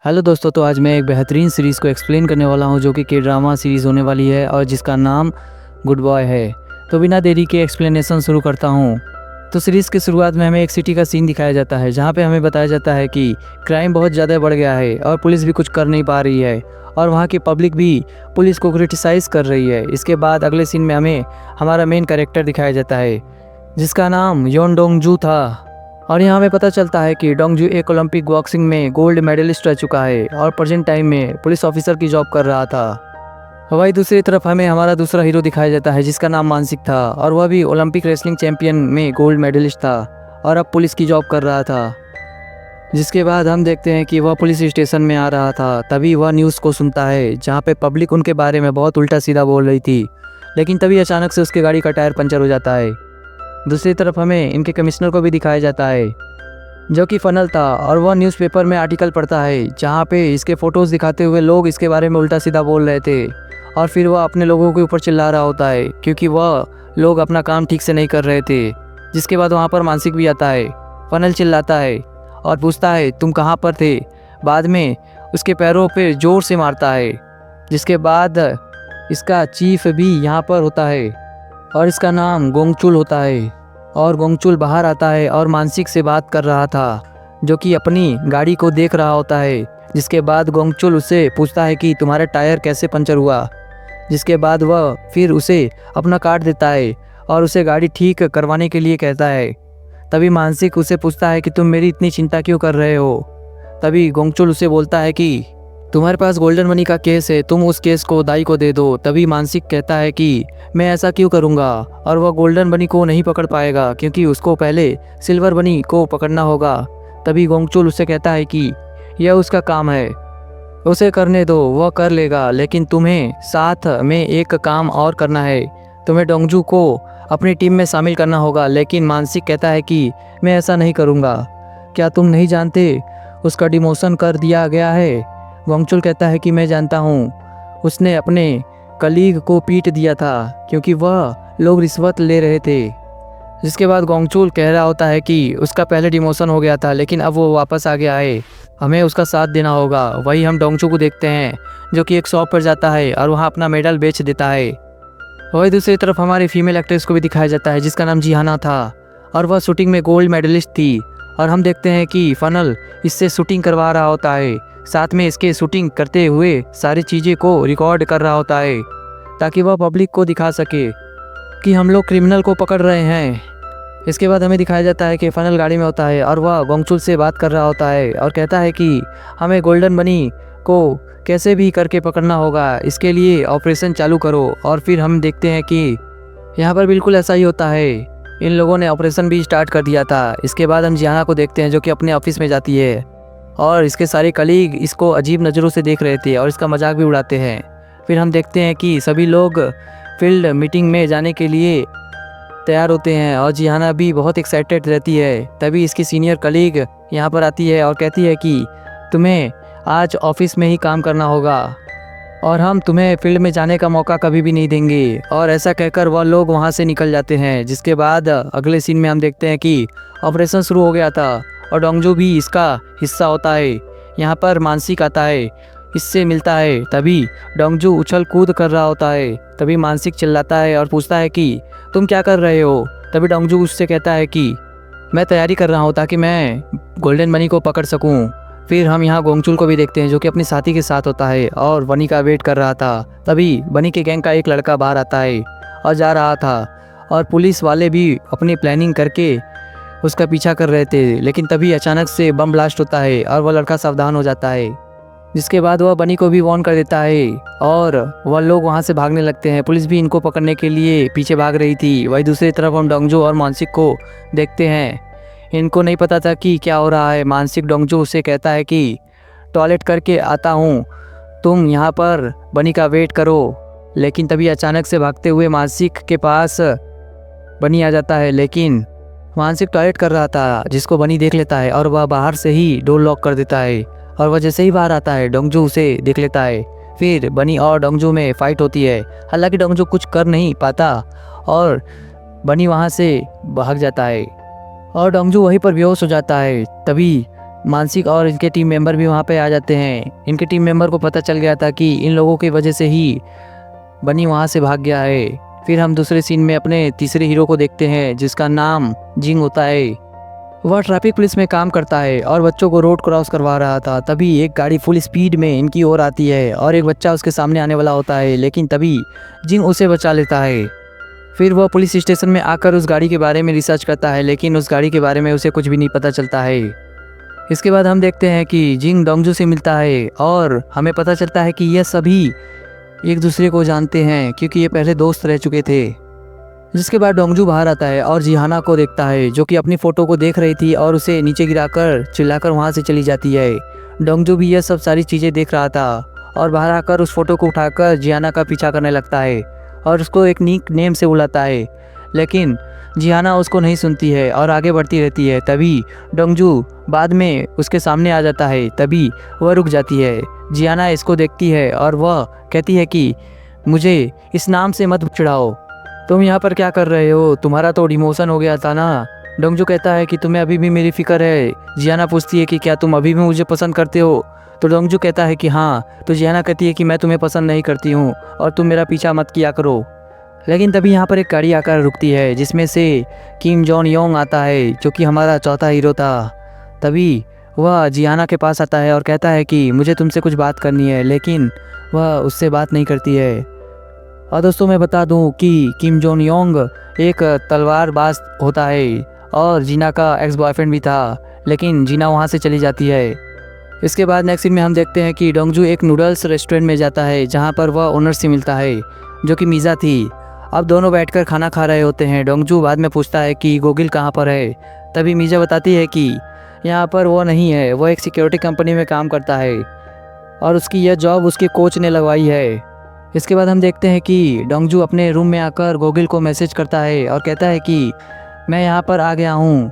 Hello दोस्तों, तो आज मैं एक बेहतरीन सीरीज़ को एक्सप्लेन करने वाला हूं जो कि के ड्रामा सीरीज़ होने वाली है और जिसका नाम गुड बॉय है। तो बिना देरी के एक्सप्लेनेशन शुरू करता हूं। तो सीरीज़ की शुरुआत में हमें एक सिटी का सीन दिखाया जाता है जहां पे हमें बताया जाता है कि क्राइम बहुत ज़्यादा बढ़ गया है और पुलिस भी कुछ कर नहीं पा रही है और वहाँ की पब्लिक भी पुलिस को क्रिटिसाइज़ कर रही है। इसके बाद अगले सीन में हमें हमारा मेन कैरेक्टर दिखाया जाता है जिसका नाम योन डोंग जू था। और यहाँ हमें पता चलता है कि डोंगजू एक ओलंपिक बॉक्सिंग में गोल्ड मेडलिस्ट रह चुका है और प्रेजेंट टाइम में पुलिस ऑफिसर की जॉब कर रहा था। वहीं दूसरी तरफ हमें हमारा दूसरा हीरो दिखाया जाता है जिसका नाम मानसिक था और वह भी ओलंपिक रेसलिंग चैंपियन में गोल्ड मेडलिस्ट था और अब पुलिस की जॉब कर रहा था। जिसके बाद हम देखते हैं कि वह पुलिस स्टेशन में आ रहा था। तभी वह न्यूज़ को सुनता है जहाँ पे पब्लिक उनके बारे में बहुत उल्टा सीधा बोल रही थी, लेकिन तभी अचानक से उसके गाड़ी का टायर पंचर हो जाता है। दूसरी तरफ हमें इनके कमिश्नर को भी दिखाया जाता है जो कि फनल था और वह न्यूज़पेपर में आर्टिकल पढ़ता है जहाँ पे इसके फ़ोटोज़ दिखाते हुए लोग इसके बारे में उल्टा सीधा बोल रहे थे और फिर वह अपने लोगों के ऊपर चिल्ला रहा होता है क्योंकि वह लोग अपना काम ठीक से नहीं कर रहे थे। जिसके बाद वहाँ पर मानसिक भी आता है। फनल चिल्लाता है और पूछता है तुम कहाँ पर थे। बाद में उसके पैरों पर ज़ोर से मारता है। जिसके बाद इसका चीफ भी यहाँ पर होता है और इसका नाम गोंगचुल होता है। और गोंगचुल बाहर आता है और मानसिक से बात कर रहा था जो कि अपनी गाड़ी को देख रहा होता है। जिसके बाद गोंगचुल उससे पूछता है कि तुम्हारा टायर कैसे पंचर हुआ। जिसके बाद वह फिर उसे अपना कार्ड देता है और उसे गाड़ी ठीक करवाने के लिए कहता है। तभी मानसिक उसे पूछता है कि तुम मेरी इतनी चिंता क्यों कर रहे हो। तभी गोंगचुल उसे बोलता है कि तुम्हारे पास गोल्डन मनी का केस है, तुम उस केस को दाई को दे दो। तभी मानसिक कहता है कि मैं ऐसा क्यों करूँगा और वह गोल्डन मनी को नहीं पकड़ पाएगा क्योंकि उसको पहले सिल्वर मनी को पकड़ना होगा। तभी गोंगचुल उससे कहता है कि यह उसका काम है, उसे करने दो, वह कर लेगा, लेकिन तुम्हें साथ में एक काम और करना है, तुम्हें डोंगजू को अपनी टीम में शामिल करना होगा। लेकिन मानसिक कहता है कि मैं ऐसा नहीं करूँगा, क्या तुम नहीं जानते उसका डिमोशन कर दिया गया है। गोंगचुल कहता है कि मैं जानता हूँ, उसने अपने कलीग को पीट दिया था क्योंकि वह लोग रिश्वत ले रहे थे। जिसके बाद गोंगचुल कह रहा होता है कि उसका पहले डिमोशन हो गया था लेकिन अब वो वापस आ गया है, हमें उसका साथ देना होगा। वही हम डोंगचू को देखते हैं जो कि एक शॉप पर जाता है और वहाँ अपना मेडल बेच देता है। वही दूसरी तरफ हमारी फीमेल एक्ट्रेस को भी दिखाया जाता है जिसका नाम जिहाना था और वह शूटिंग में गोल्ड मेडलिस्ट थी। और हम देखते हैं कि फनल इससे शूटिंग करवा रहा होता है, साथ में इसके शूटिंग करते हुए सारी चीज़ें को रिकॉर्ड कर रहा होता है ताकि वह पब्लिक को दिखा सके कि हम लोग क्रिमिनल को पकड़ रहे हैं। इसके बाद हमें दिखाया जाता है कि फनल गाड़ी में होता है और वह गोंगचुल से बात कर रहा होता है और कहता है कि हमें गोल्डन मनी को कैसे भी करके पकड़ना होगा, इसके लिए ऑपरेशन चालू करो। और फिर हम देखते हैं कि यहाँ पर बिल्कुल ऐसा ही होता है, इन लोगों ने ऑपरेशन भी स्टार्ट कर दिया था। इसके बाद हम जिहाना को देखते हैं जो कि अपने ऑफिस में जाती है और इसके सारे कलीग इसको अजीब नज़रों से देख रहे थे और इसका मजाक भी उड़ाते हैं। फिर हम देखते हैं कि सभी लोग फील्ड मीटिंग में जाने के लिए तैयार होते हैं और जिहाना भी बहुत एक्साइटेड रहती है। तभी इसकी सीनियर कलीग यहाँ पर आती है और कहती है कि तुम्हें आज ऑफिस में ही काम करना होगा और हम तुम्हें फील्ड में जाने का मौका कभी भी नहीं देंगे। और ऐसा कहकर वह लोग वहाँ से निकल जाते हैं। जिसके बाद अगले सीन में हम देखते हैं कि ऑपरेशन शुरू हो गया था और डोंगजू भी इसका हिस्सा होता है। यहाँ पर मानसिक आता है, इससे मिलता है। तभी डोंगजू उछल कूद कर रहा होता है। तभी मानसिक चिल्लाता है और पूछता है कि तुम क्या कर रहे हो। तभी डोंगजू उससे कहता है कि मैं तैयारी कर रहा हूँ ताकि मैं गोल्डन मनी को पकड़ सकूँ। फिर हम यहाँ गोंगचुल को भी देखते हैं जो कि अपनी साथी के साथ होता है और बनी का वेट कर रहा था। तभी बनी के गैंग का एक लड़का बाहर आता है और जा रहा था और पुलिस वाले भी अपनी प्लानिंग करके उसका पीछा कर रहे थे। लेकिन तभी अचानक से बम ब्लास्ट होता है और वह लड़का सावधान हो जाता है। जिसके बाद वह बनी को भी वार्न कर देता है और वह लोग वहाँ से भागने लगते हैं। पुलिस भी इनको पकड़ने के लिए पीछे भाग रही थी। वही दूसरी तरफ हम डोंगजू और मानसिक को देखते हैं। इनको नहीं पता था कि क्या हो रहा है। मानसिक डोंगजू से कहता है कि टॉयलेट करके आता हूँ, तुम यहाँ पर बनी का वेट करो। लेकिन तभी अचानक से भागते हुए मानसिक के पास बनी आ जाता है। लेकिन मानसिक टॉयलेट कर रहा था जिसको बनी देख लेता है और वह बाहर से ही डोर लॉक कर देता है और वह जैसे ही बाहर आता है डोंगजू उसे देख लेता है। फिर बनी और डोंगजू में फाइट होती है। हालांकि डोंगजू कुछ कर नहीं पाता और बनी वहाँ से भाग जाता है और डोंगजू वहीं पर बेहोश हो जाता है। तभी मानसिक और इनके टीम मेंबर भी वहाँ पे आ जाते हैं। इनके टीम मेंबर को पता चल गया था कि इन लोगों की वजह से ही बनी वहाँ से भाग गया है। फिर हम दूसरे सीन में अपने तीसरे हीरो को देखते हैं जिसका नाम जिंग होता है। वह ट्रैफिक पुलिस में काम करता है और बच्चों को रोड क्रॉस करवा रहा था। तभी एक गाड़ी फुल स्पीड में इनकी ओर आती है और एक बच्चा उसके सामने आने वाला होता है, लेकिन तभी जिंग उसे बचा लेता है। फिर वह पुलिस स्टेशन में आकर उस गाड़ी के बारे में रिसर्च करता है, लेकिन उस गाड़ी के बारे में उसे कुछ भी नहीं पता चलता है। इसके बाद हम देखते हैं कि जिंग डोंगजू से मिलता है और हमें पता चलता है कि यह सभी एक दूसरे को जानते हैं क्योंकि ये पहले दोस्त रह चुके थे। जिसके बाद डोंगजू बाहर आता है और जिहाना को देखता है जो कि अपनी फ़ोटो को देख रही थी और उसे नीचे गिराकर चिल्लाकर वहाँ से चली जाती है। डोंगजू भी यह सब सारी चीज़ें देख रहा था और बाहर आकर उस फोटो को उठाकर जिहाना का पीछा करने लगता है और उसको एक निक नेम से बुलाता है, लेकिन जिहाना उसको नहीं सुनती है और आगे बढ़ती रहती है। तभी डोंगजू बाद में उसके सामने आ जाता है, तभी वह रुक जाती है। जिहाना इसको देखती है और वह कहती है कि मुझे इस नाम से मत चिढ़ाओ, तुम यहाँ पर क्या कर रहे हो, तुम्हारा तो डिमोशन हो गया था ना। डोंगजू कहता है कि तुम्हें अभी भी मेरी फिक्र है। जिहाना पूछती है कि क्या तुम अभी भी मुझे पसंद करते हो, तो डोंगजू कहता है कि हाँ। तो जिहाना कहती है कि मैं तुम्हें पसंद नहीं करती हूँ और तुम मेरा पीछा मत किया करो। लेकिन तभी यहाँ पर एक गाड़ी आकर रुकती है जिसमें से किम जॉन योंग आता है जो कि हमारा चौथा हीरो था। तभी वह जिहाना के पास आता है और कहता है कि मुझे तुमसे कुछ बात करनी है, लेकिन वह उससे बात नहीं करती है। और दोस्तों मैं बता दूं कि किम जॉन योंग एक तलवारबाज होता है और जीना का एक्स बॉयफ्रेंड भी था, लेकिन जीना वहाँ से चली जाती है। इसके बाद नेक्स्ट सीन में हम देखते हैं कि डोंगजू एक नूडल्स रेस्टोरेंट में जाता है जहाँ पर वह ओनर से मिलता है जो कि मीज़ा थी। अब दोनों बैठकर खाना खा रहे होते हैं। डोंगजू बाद में पूछता है कि गोगिल कहाँ पर है। तभी मीज़ा बताती है कि यहाँ पर वो नहीं है, वो एक सिक्योरिटी कंपनी में काम करता है और उसकी यह जॉब उसके कोच ने लगवाई है। इसके बाद हम देखते हैं कि डोंगजू अपने रूम में आकर गोगिल को मैसेज करता है और कहता है कि मैं यहाँ पर आ गया हूँ,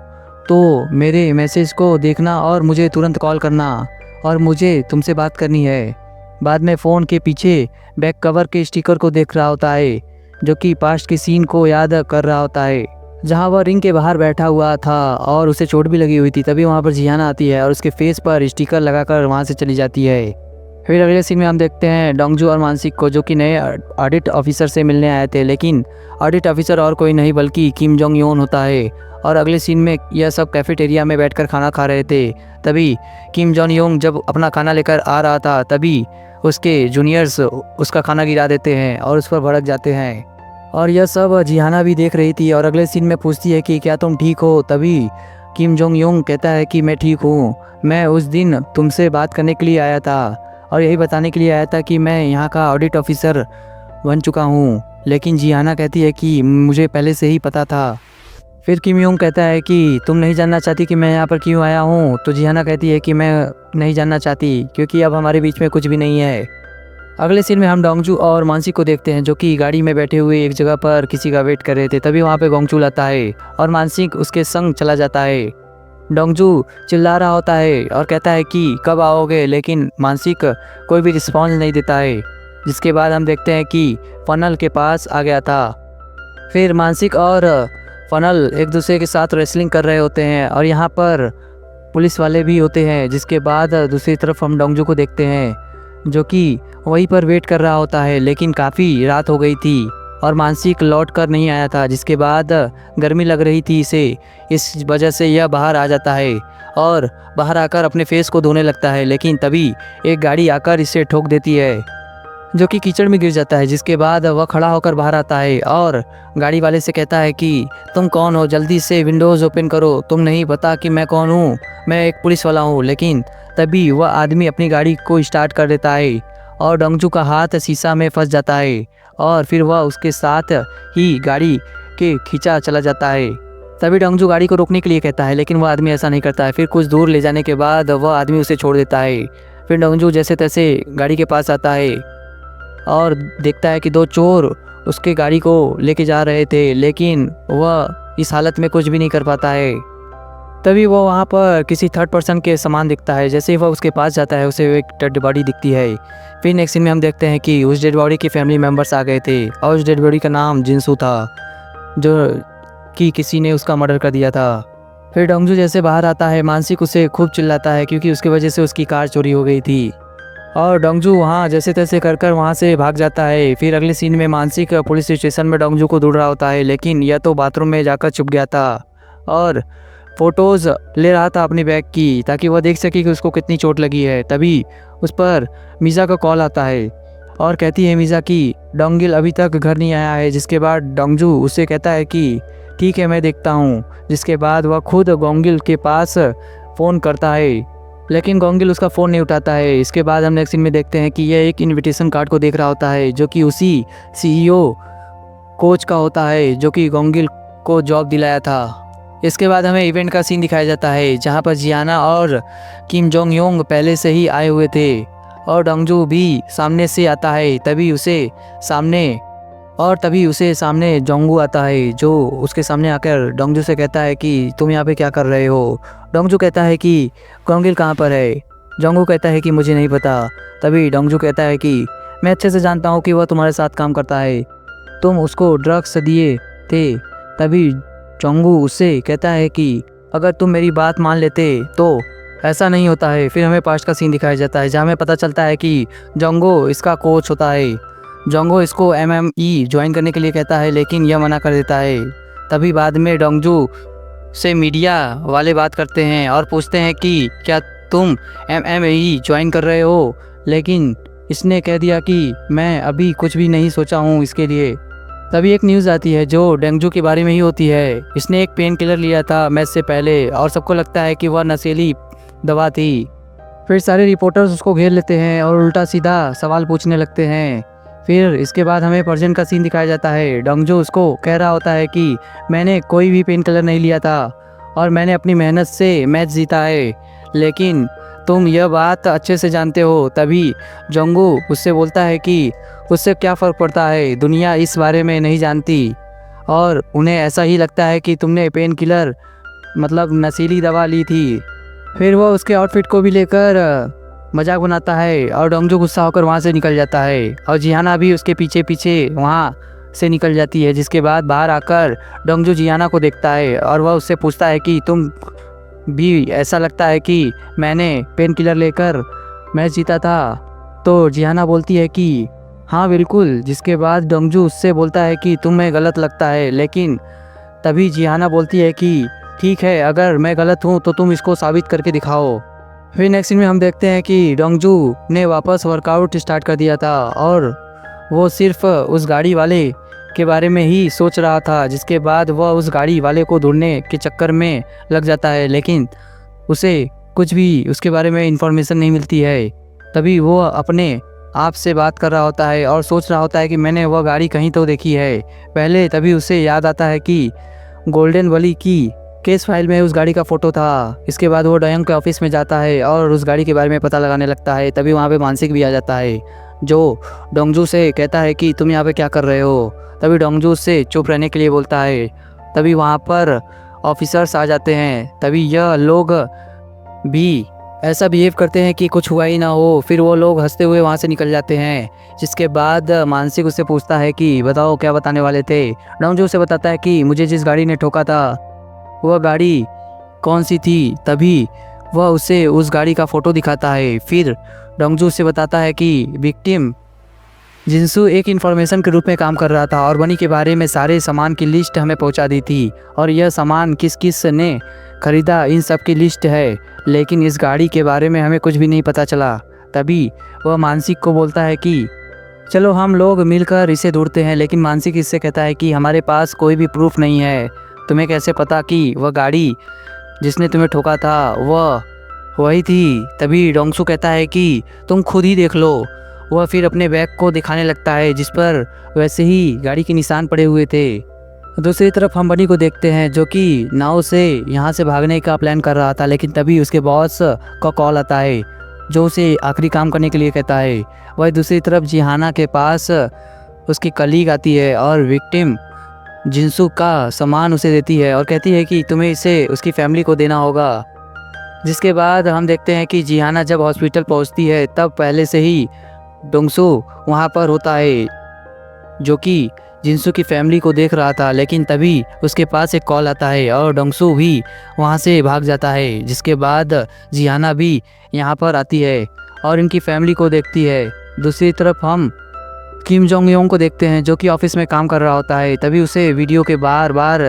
तो मेरे मैसेज को देखना और मुझे तुरंत कॉल करना और मुझे तुमसे बात करनी है। बाद में फ़ोन के पीछे बैक कवर के स्टिकर को देख रहा होता है जो कि पास्ट के सीन को याद कर रहा होता है जहाँ वह रिंग के बाहर बैठा हुआ था और उसे चोट भी लगी हुई थी। तभी वहाँ पर जिहाना आती है और उसके फेस पर स्टिकर लगाकर वहाँ से चली जाती है। फिर अगले सीन में हम देखते हैं डोंगजू और मानसिक को जो कि नए ऑडिट ऑफिसर से मिलने आए थे, लेकिन ऑडिट ऑफिसर और कोई नहीं बल्कि किम जोंग योन होता है। और अगले सीन में यह सब कैफेटेरिया में बैठकर खाना खा रहे थे। तभी किम जोंग योंग जब अपना खाना लेकर आ रहा था तभी उसके जूनियर्स उसका खाना गिरा देते हैं और उस पर भड़क जाते हैं और यह सब जिहाना भी देख रही थी और अगले सीन में पूछती है कि क्या तुम ठीक हो। तभी किम जोंग योंग कहता है कि मैं ठीक हूँ, मैं उस दिन तुमसे बात करने के लिए आया था और यही बताने के लिए आया था कि मैं यहाँ का ऑडिट ऑफिसर बन चुका हूँ। लेकिन जिहाना कहती है कि मुझे पहले से ही पता था। फिर किम योंग कहता है कि तुम नहीं जानना चाहती कि मैं यहाँ पर क्यों आया हूँ। तो जिहाना कहती है कि मैं नहीं जानना चाहती क्योंकि अब हमारे बीच में कुछ भी नहीं है। अगले सीन में हम डोंगजू और मानसिक को देखते हैं जो कि गाड़ी में बैठे हुए एक जगह पर किसी का वेट कर रहे थे। तभी वहाँ पे गोंगचू आता है और मानसिक उसके संग चला जाता है। डोंगजू चिल्ला रहा होता है और कहता है कि कब आओगे, लेकिन मानसिक कोई भी रिस्पॉन्स नहीं देता है। जिसके बाद हम देखते हैं कि फनल के पास आ गया था। फिर मानसिक और फनल एक दूसरे के साथ रेसलिंग कर रहे होते हैं और यहाँ पर पुलिस वाले भी होते हैं। जिसके बाद दूसरी तरफ हम डोंगजू को देखते हैं जो कि वहीं पर वेट कर रहा होता है, लेकिन काफ़ी रात हो गई थी और मानसिक लौट कर नहीं आया था। जिसके बाद गर्मी लग रही थी इसे, इस वजह से यह बाहर आ जाता है और बाहर आकर अपने फेस को धोने लगता है। लेकिन तभी एक गाड़ी आकर इसे ठोक देती है जो कि कीचड़ में गिर जाता है। जिसके बाद वह खड़ा होकर बाहर आता है और गाड़ी वाले से कहता है कि तुम कौन हो, जल्दी से विंडोज़ ओपन करो, तुम नहीं पता कि मैं कौन हूँ, मैं एक पुलिस वाला हूँ। लेकिन तभी वह आदमी अपनी गाड़ी को स्टार्ट कर देता है और डोंगजू का हाथ शीशा में फंस जाता है और फिर वह उसके साथ ही गाड़ी के खींचा चला जाता है। तभी डोंगजू गाड़ी को रोकने के लिए कहता है, लेकिन वह आदमी ऐसा नहीं करता है। फिर कुछ दूर ले जाने के बाद वह आदमी उसे छोड़ देता है। फिर डोंगजू जैसे तैसे गाड़ी के पास आता है और देखता है कि दो चोर उसके गाड़ी को लेके जा रहे थे, लेकिन वह इस हालत में कुछ भी नहीं कर पाता है। तभी वो वहाँ पर किसी थर्ड पर्सन के सामान दिखता है। जैसे ही वह उसके पास जाता है उसे एक डेड बॉडी दिखती है। फिर नेक्स्ट सीन में हम देखते हैं कि उस डेड बॉडी के फैमिली मेम्बर्स आ गए थे और उस डेड बॉडी का नाम जिनसू था जो कि किसी ने उसका मर्डर कर दिया था। फिर डोंगजू जैसे बाहर आता है, मानसिक उसे खूब चिल्लाता है क्योंकि उसकी वजह से उसकी कार चोरी हो गई थी। और डोंगजू वहाँ जैसे तैसे कर कर वहाँ से भाग जाता है। फिर अगले सीन में मानसिक पुलिस स्टेशन में डोंगजू को ढूंढ रहा होता है, लेकिन यह तो बाथरूम में जाकर छुप गया था और फोटोज़ ले रहा था अपने बैग की, ताकि वह देख सके कि उसको कितनी चोट लगी है। तभी उस पर मीज़ा का कॉल आता है और कहती है मीज़ा कि डोंगिल अभी तक घर नहीं आया है। जिसके बाद डोंगजू उससे कहता है कि ठीक है, मैं देखता हूँ। जिसके बाद वह खुद गोंगिल के पास फ़ोन करता है, लेकिन गोंगिल उसका फ़ोन नहीं उठाता है। इसके बाद हम नेक्स्ट सीन में देखते हैं कि यह एक इनविटेशन कार्ड को देख रहा होता है, जो कि उसी CEO कोच का होता है जो कि गोंगिल को जॉब दिलाया था। इसके बाद हमें इवेंट का सीन दिखाया जाता है, जहाँ पर जियाना और किम जोंग योंग पहले से ही आए हुए थे और डोंगजू भी सामने से आता है। तभी उसे सामने जोंगू आता है, जो उसके सामने आकर डोंगजू से कहता है कि तुम यहाँ पे क्या कर रहे हो। डोंगजू कहता है कि गोंगिल कहाँ पर है। जोंगू कहता है कि मुझे नहीं पता। तभी डोंगजू कहता है कि मैं अच्छे से जानता हूँ कि वह तुम्हारे साथ काम करता है, तुम उसको ड्रग्स दिए थे। तभी जोंगू उससे कहता है कि अगर तुम मेरी बात मान लेते तो ऐसा नहीं होता है। फिर हमें पास्ट का सीन दिखाया जाता है, जहाँ हमें पता चलता है कि जोंगो इसका कोच होता है। जोंगो इसको MME ज्वाइन करने के लिए कहता है, लेकिन यह मना कर देता है। तभी बाद में डोंगजू से मीडिया वाले बात करते हैं और पूछते हैं कि क्या तुम MME ज्वाइन कर रहे हो, लेकिन इसने कह दिया कि मैं अभी कुछ भी नहीं सोचा हूँ इसके लिए। तभी एक न्यूज़ आती है जो डोंगजू के बारे में ही होती है। इसने एक पेन किलर लिया था मैच से पहले और सबको लगता है कि वह नशीली दवा थी। फिर सारे रिपोर्टर्स उसको घेर लेते हैं और उल्टा सीधा सवाल पूछने लगते हैं। फिर इसके बाद हमें पर्जन का सीन दिखाया जाता है। डोंगजू उसको कह रहा होता है कि मैंने कोई भी पेन किलर नहीं लिया था और मैंने अपनी मेहनत से मैच जीता है, लेकिन तुम यह बात अच्छे से जानते हो। तभी जोंगू उससे बोलता है कि उससे क्या फ़र्क पड़ता है, दुनिया इस बारे में नहीं जानती और उन्हें ऐसा ही लगता है कि तुमने पेन किलर मतलब नशीली दवा ली थी। फिर वह उसके आउटफिट को भी लेकर मजाक बनाता है और डोंगजू गुस्सा होकर वहाँ से निकल जाता है और जियाना भी उसके पीछे पीछे वहाँ से निकल जाती है। जिसके बाद बाहर आकर डोंगजू जियाना को देखता है और वह उससे पूछता है कि तुम भी ऐसा लगता है कि मैंने पेन किलर लेकर मैच जीता था। तो जियाना बोलती है कि हाँ बिल्कुल। जिसके बाद डोंगजू उससे बोलता है कि तुम्हें गलत लगता है, लेकिन तभी जियाना बोलती है कि ठीक है, अगर मैं गलत हूँ तो तुम इसको साबित करके दिखाओ। फिर नेक्स्ट सीन में हम देखते हैं कि डोंगजू ने वापस वर्कआउट स्टार्ट कर दिया था और वो सिर्फ उस गाड़ी वाले के बारे में ही सोच रहा था। जिसके बाद वह उस गाड़ी वाले को ढूंढने के चक्कर में लग जाता है, लेकिन उसे कुछ भी उसके बारे में इंफॉर्मेशन नहीं मिलती है। तभी वो अपने आप से बात कर रहा होता है और सोच रहा होता है कि मैंने वह गाड़ी कहीं तो देखी है पहले। तभी उसे याद आता है कि गोल्डन वली की केस फाइल में उस गाड़ी का फ़ोटो था। इसके बाद वो डोयोंग के ऑफिस में जाता है और उस गाड़ी के बारे में पता लगाने लगता है। तभी वहाँ पे मानसिक भी आ जाता है, जो डोंगजू से कहता है कि तुम यहाँ पे क्या कर रहे हो। तभी डोंगजू से चुप रहने के लिए बोलता है। तभी वहाँ पर ऑफिसर्स आ जाते हैं। तभी यह लोग भी ऐसा बिहेव करते हैं कि कुछ हुआ ही ना हो। फिर वो लोग हंसते हुए वहाँ से निकल जाते हैं। जिसके बाद मानसिक उससे पूछता है कि बताओ क्या बताने वाले थे। डोंगजू उसे बताता है कि मुझे जिस गाड़ी ने ठोका था वह गाड़ी कौन सी थी। तभी वह उसे उस गाड़ी का फ़ोटो दिखाता है। फिर डोंगजू उसे बताता है कि विक्टिम जिनसू एक इन्फॉर्मेशन के रूप में काम कर रहा था और बनी के बारे में सारे सामान की लिस्ट हमें पहुंचा दी थी और यह सामान किस किस ने खरीदा इन सब की लिस्ट है, लेकिन इस गाड़ी के बारे में हमें कुछ भी नहीं पता चला। तभी वह मानसिक को बोलता है कि चलो हम लोग मिलकर इसे ढूंढते हैं, लेकिन मानसिक इससे कहता है कि हमारे पास कोई भी प्रूफ नहीं है। तुम्हें कैसे पता कि वह गाड़ी जिसने तुम्हें ठोका था वह वही थी। तभी डोंगसू कहता है कि तुम खुद ही देख लो। वह फिर अपने बैग को दिखाने लगता है जिस पर वैसे ही गाड़ी के निशान पड़े हुए थे। दूसरी तरफ हम बनी को देखते हैं जो कि नाव से यहाँ से भागने का प्लान कर रहा था, लेकिन तभी उसके बॉस का कॉल आता है जो उसे आखिरी काम करने के लिए कहता है। वह दूसरी तरफ जिहाना के पास उसकी कलीग आती है और विक्टिम जिनसू का सामान उसे देती है और कहती है कि तुम्हें इसे उसकी फैमिली को देना होगा। जिसके बाद हम देखते हैं कि जिहाना जब हॉस्पिटल पहुंचती है तब पहले से ही डोंगसू वहां पर होता है, जो कि जिनसू की फैमिली को देख रहा था, लेकिन तभी उसके पास एक कॉल आता है और डोंगसू भी वहाँ से भाग जाता है। जिसके बाद जिहाना भी यहाँ पर आती है और इनकी फैमिली को देखती है। दूसरी तरफ हम किम जोंग योंग को देखते हैं जो कि ऑफिस में काम कर रहा होता है। तभी उसे वीडियो के बार बार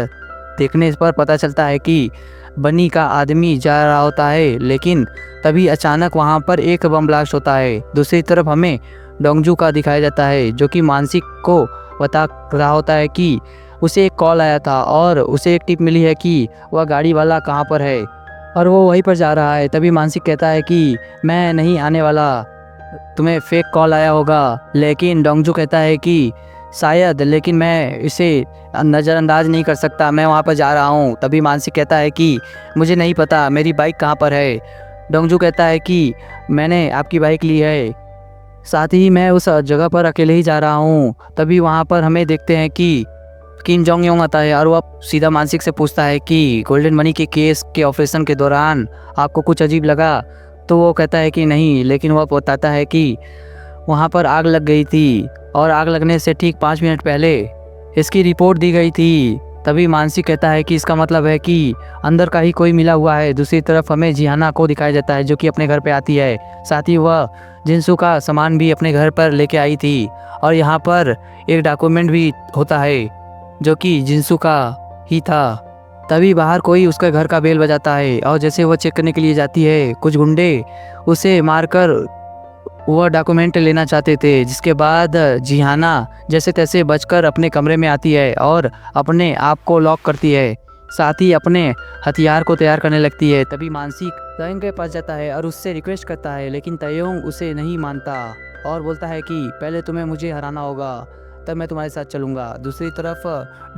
देखने पर पता चलता है कि बनी का आदमी जा रहा होता है, लेकिन तभी अचानक वहाँ पर एक बम ब्लास्ट होता है। दूसरी तरफ हमें डोंगजू का दिखाया जाता है जो कि मानसिक को बता रहा होता है कि उसे एक कॉल आया था और उसे एक टिप मिली है कि वह गाड़ी वाला कहाँ पर है और वो वहीं पर जा रहा है। तभी मानसिक कहता है कि मैं नहीं आने वाला, तुम्हें फेक कॉल आया होगा। लेकिन डोंगजू कहता है कि शायद, लेकिन मैं इसे नज़रअंदाज नहीं कर सकता, मैं वहाँ पर जा रहा हूँ। तभी मानसिक कहता है कि मुझे नहीं पता मेरी बाइक कहाँ पर है। डोंगजू कहता है कि मैंने आपकी बाइक ली है, साथ ही मैं उस जगह पर अकेले ही जा रहा हूँ। तभी वहाँ पर हमें देखते हैं कि किम जोंग योंग आता है और वह सीधा मानसिक से पूछता है कि गोल्डन मनी के केस के ऑपरेशन के दौरान आपको कुछ अजीब लगा। तो वो कहता है कि नहीं, लेकिन वह बताता है कि वहाँ पर आग लग गई थी और आग लगने से ठीक 5 मिनट पहले इसकी रिपोर्ट दी गई थी। तभी मानसिक कहता है कि इसका मतलब है कि अंदर का ही कोई मिला हुआ है। दूसरी तरफ हमें जिहाना को दिखाया जाता है जो कि अपने घर पे आती है, साथ ही वह जिनसू का सामान भी अपने घर पर लेके आई थी और यहाँ पर एक डॉक्यूमेंट भी होता है जो कि जिनसू का ही था। तभी बाहर कोई उसके घर का बेल बजाता है और जैसे वह चेक करने के लिए जाती है, कुछ गुंडे उसे मारकर वह डॉक्यूमेंट लेना चाहते थे। जिसके बाद जिहाना जैसे तैसे बचकर अपने कमरे में आती है और अपने आप को लॉक करती है, साथ ही अपने हथियार को तैयार करने लगती है। तभी मानसिक तयंग के पास जाता है और उससे रिक्वेस्ट करता है, लेकिन तयंग उसे नहीं मानता और बोलता है कि पहले तुम्हें मुझे हराना होगा, तब मैं तुम्हारे साथ चलूँगा। दूसरी तरफ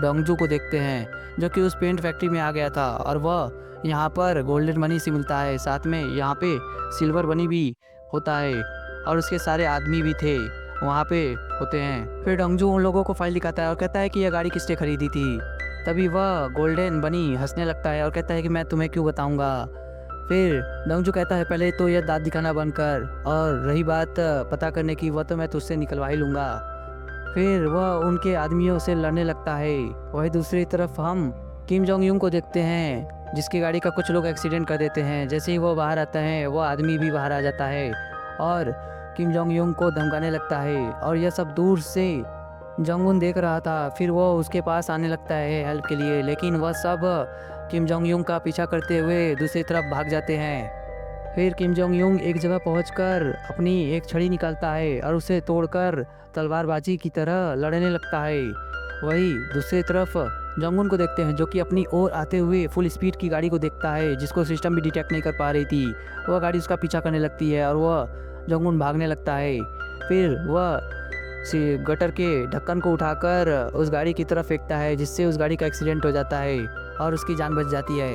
डोंगजू को देखते हैं जो कि उस पेंट फैक्ट्री में आ गया था और वह यहाँ पर गोल्डन मनी से मिलता है, साथ में यहाँ पे सिल्वर बनी भी होता है और उसके सारे आदमी भी थे वहाँ पे होते हैं। फिर डोंगजू उन लोगों को फाइल दिखाता है और कहता है कि यह गाड़ी किसने खरीदी थी। तभी वह गोल्डन बनी हंसने लगता है और कहता है कि मैं तुम्हें क्यों बताऊंगा। फिर डोंगजू कहता है पहले तो यह दांत दिखाना बंद कर, और रही बात पता करने की, वह तो मैं तुझसे निकलवा ही लूँगा। फिर वह उनके आदमियों से लड़ने लगता है। वही दूसरी तरफ हम किम जोंग यूंग को देखते हैं जिसकी गाड़ी का कुछ लोग एक्सीडेंट कर देते हैं। जैसे ही वो बाहर आता है वह आदमी भी बाहर आ जाता है और किम जोंग यूंग को धमकाने लगता है और यह सब दूर से जोंग उन देख रहा था। फिर वो उसके पास आने लगता है हेल्प के लिए, लेकिन वह सब किम जोंग यूंग का पीछा करते हुए दूसरी तरफ भाग जाते हैं। फिर किम जोंग यूंग एक जगह पहुंचकर अपनी एक छड़ी निकालता है और उसे तोड़कर तलवारबाजी की तरह लड़ने लगता है। वही दूसरी तरफ जोंगुन को देखते हैं जो कि अपनी ओर आते हुए फुल स्पीड की गाड़ी को देखता है जिसको सिस्टम भी डिटेक्ट नहीं कर पा रही थी। वह गाड़ी उसका पीछा करने लगती है और वह जोंगुन भागने लगता है। फिर वह गटर के ढक्कन को उठाकर उस गाड़ी की तरफ फेंकता है जिससे उस गाड़ी का एक्सीडेंट हो जाता है और उसकी जान बच जाती है।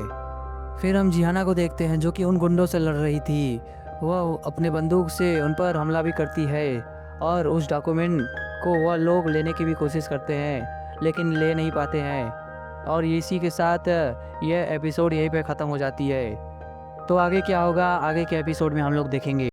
फिर हम जिहाना को देखते हैं जो कि उन गुंडों से लड़ रही थी। वह अपने बंदूक से उन पर हमला भी करती है और उस डॉक्यूमेंट को वह लोग लेने की भी कोशिश करते हैं लेकिन ले नहीं पाते हैं। और इसी के साथ यह एपिसोड यहीं पे ख़त्म हो जाती है। तो आगे क्या होगा, आगे के एपिसोड में हम लोग देखेंगे।